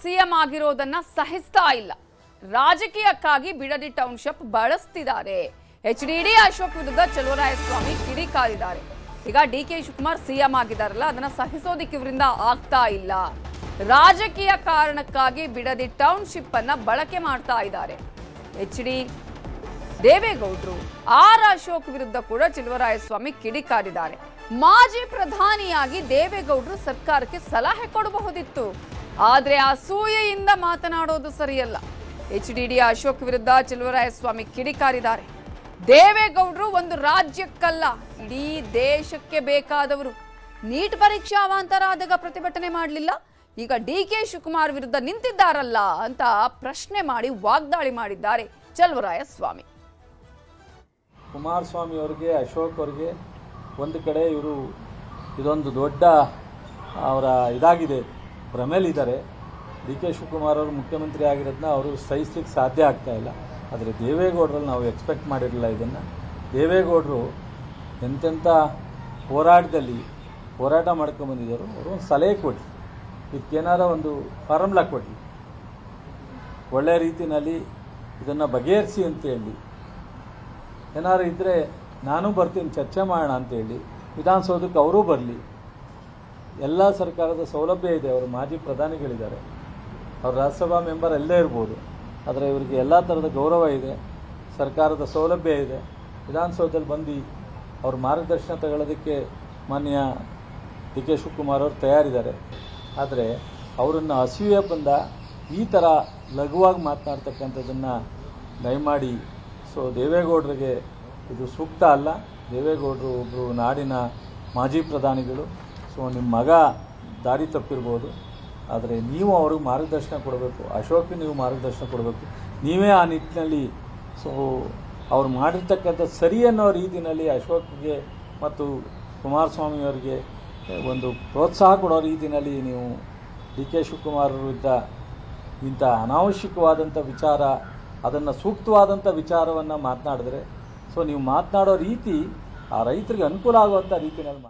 CM ಆಗಿರೋದನ್ನ ಸಹಿಸ್ತಾ ಇಲ್ಲ. ರಾಜಕೀಯಕ್ಕಾಗಿ Bidadi township ಬಳಸ್ತಿದ್ದಾರೆ. HDD Ashok ವಿರುದ್ಧ ಚಲುವರಾಯಸ್ವಾಮಿ ಕಿಡಿಕಾರಿದ್ದಾರೆ. ಈಗ ಡಿಕೆ ಶಿವಕುಮಾರ್ ಸಿಎಂ ಆಗಿದಾರಲ್ಲ, ಅದನ್ನ ಸಹಿಸೋದಿಕ್ಕೆ ಇವರಿಂದ ಆಗ್ತಾ ಇಲ್ಲ. ರಾಜಕೀಯ ಕಾರಣಕ್ಕಾಗಿ ಬಿಡದಿ ಟೌನ್ಶಿಪ್ ಅನ್ನ ಬಳಕೆ ಮಾಡ್ತಾ ಇದ್ದಾರೆ. ಎಚ್ಡಿ ದೇವೇಗೌಡರು ಆರ್ ಅಶೋಕ್ ವಿರುದ್ಧ ಕೂಡ ಚಲುವರಾಯಸ್ವಾಮಿ ಕಿಡಿಕಾರಿದ್ದಾರೆ. ಮಾಜಿ ಪ್ರಧಾನಿಯಾಗಿ ದೇವೇಗೌಡರು ಸರ್ಕಾರಕ್ಕೆ ಸಲಹೆ ಕೊಡಬಹುದಿತ್ತು, ಆದ್ರೆ ಅಸೂಯೆಯಿಂದ ಮಾತನಾಡೋದು ಸರಿಯಲ್ಲ. ಎಚ್ಡಿಡಿ ಅಶೋಕ್ ವಿರುದ್ಧ ಚಲುವರಾಯಸ್ವಾಮಿ ಕಿಡಿಕಾರಿದ್ದಾರೆ. ದೇವೇಗೌಡರು ಒಂದು ರಾಜ್ಯಕ್ಕಲ್ಲ, ಇಡೀ ದೇಶಕ್ಕೆ ಬೇಕಾದವರು. ನೀಟ್ ಪರೀಕ್ಷಾ ಅವಾಂತರ ಆದಾಗ ಪ್ರತಿಭಟನೆ ಮಾಡಲಿಲ್ಲ, ಈಗ ಡಿಕೆ ಶಿವಕುಮಾರ್ ವಿರುದ್ಧ ನಿಂತಿದ್ದಾರಲ್ಲ ಅಂತ ಪ್ರಶ್ನೆ ಮಾಡಿ ವಾಗ್ದಾಳಿ ಮಾಡಿದ್ದಾರೆ ಚಲುವರಾಯಸ್ವಾಮಿ. ಕುಮಾರಸ್ವಾಮಿ ಅವರಿಗೆ, ಅಶೋಕ್ ಅವರಿಗೆ ಒಂದು ಕಡೆ ಇವರು ಇದೊಂದು ದೊಡ್ಡ ಅವರ ಇದಾಗಿದೆ, ಭ್ರಮೆಲಿದ್ದಾರೆ. ಡಿ ಕೆ ಶಿವಕುಮಾರ್ ಅವರು ಮುಖ್ಯಮಂತ್ರಿ ಆಗಿರೋದನ್ನ ಅವರು ಸಹಿಸಲಿಕ್ಕೆ ಸಾಧ್ಯ ಆಗ್ತಾ ಇಲ್ಲ. ಆದರೆ ದೇವೇಗೌಡರಲ್ಲಿ ನಾವು ಎಕ್ಸ್ಪೆಕ್ಟ್ ಮಾಡಿರಲಿಲ್ಲ ಇದನ್ನು. ದೇವೇಗೌಡರು ಎಂತೆಂಥ ಹೋರಾಟದಲ್ಲಿ ಹೋರಾಟ ಮಾಡ್ಕೊಂಬಂದಿದ್ದರು. ಅವರು ಒಂದು ಸಲಹೆ ಕೊಡಲಿ, ಇದಕ್ಕೇನಾರ ಒಂದು ಫಾರ್ಮುಲಾ ಕೊಡಲಿ, ಒಳ್ಳೆಯ ರೀತಿಯಲ್ಲಿ ಇದನ್ನು ಬಗೆಹರಿಸಿ ಅಂತೇಳಿ ಏನಾರು ಇದ್ದರೆ ನಾನು ಬರ್ತೀನಿ ಚರ್ಚೆ ಮಾಡೋಣ ಅಂತೇಳಿ ವಿಧಾನಸೌಧಕ್ಕೆ ಅವರೂ ಬರಲಿ. ಎಲ್ಲ ಸರ್ಕಾರದ ಸೌಲಭ್ಯ ಇದೆ, ಅವರು ಮಾಜಿ ಪ್ರಧಾನಿಗಳಿದ್ದಾರೆ, ಅವರು ರಾಜ್ಯಸಭಾ ಮೆಂಬರ್ ಎಲ್ಲೇ ಇರ್ಬೋದು, ಆದರೆ ಇವರಿಗೆ ಎಲ್ಲ ಥರದ ಗೌರವ ಇದೆ, ಸರ್ಕಾರದ ಸೌಲಭ್ಯ ಇದೆ. ವಿಧಾನಸೌಧದಲ್ಲಿ ಬಂದು ಅವ್ರ ಮಾರ್ಗದರ್ಶನ ತಗೊಳ್ಳೋದಕ್ಕೆ ಮಾನ್ಯ ಡಿ ಕೆ ಶಿವಕುಮಾರ್ ಅವರು ತಯಾರಿದ್ದಾರೆ. ಆದರೆ ಅವರನ್ನು ಅಸೂಯೆ ಬಂದ ಈ ಥರ ಲಘುವಾಗಿ ಮಾತನಾಡ್ತಕ್ಕಂಥದ್ದನ್ನು ದಯಮಾಡಿ ದೇವೇಗೌಡರಿಗೆ ಇದು ಸೂಕ್ತ ಅಲ್ಲ. ದೇವೇಗೌಡರು ಒಬ್ಬರು ನಾಡಿನ ಮಾಜಿ ಪ್ರಧಾನಿಗಳು. ನಿಮ್ಮ ಮಗ ದಾರಿ ತಪ್ಪಿರ್ಬೋದು, ಆದರೆ ನೀವು ಅವ್ರಿಗೆ ಮಾರ್ಗದರ್ಶನ ಕೊಡಬೇಕು. ಅಶೋಕ್ಗೆ ನೀವು ಮಾರ್ಗದರ್ಶನ ಕೊಡಬೇಕು. ನೀವೇ ಆ ನಿಟ್ಟಿನಲ್ಲಿ ಅವ್ರು ಮಾಡಿರ್ತಕ್ಕಂಥ ಸರಿ ಅನ್ನೋ ರೀತಿಯಲ್ಲಿ ಅಶೋಕ್ಗೆ ಮತ್ತು ಕುಮಾರಸ್ವಾಮಿಯವರಿಗೆ ಒಂದು ಪ್ರೋತ್ಸಾಹ ಕೊಡೋ ರೀತಿಯಲ್ಲಿ ನೀವು ಡಿ ಕೆ ಶಿವಕುಮಾರ್ ವಿರುದ್ಧ ಇಂಥ ಅನಾವಶ್ಯಕವಾದಂಥ ವಿಚಾರ, ಅದನ್ನು ಸೂಕ್ತವಾದಂಥ ವಿಚಾರವನ್ನು ಮಾತನಾಡಿದ್ರೆ ನೀವು ಮಾತನಾಡೋ ರೀತಿ ಆ ರೈತರಿಗೆ ಅನುಕೂಲ ಆಗುವಂಥ ರೀತಿಯಲ್ಲಿ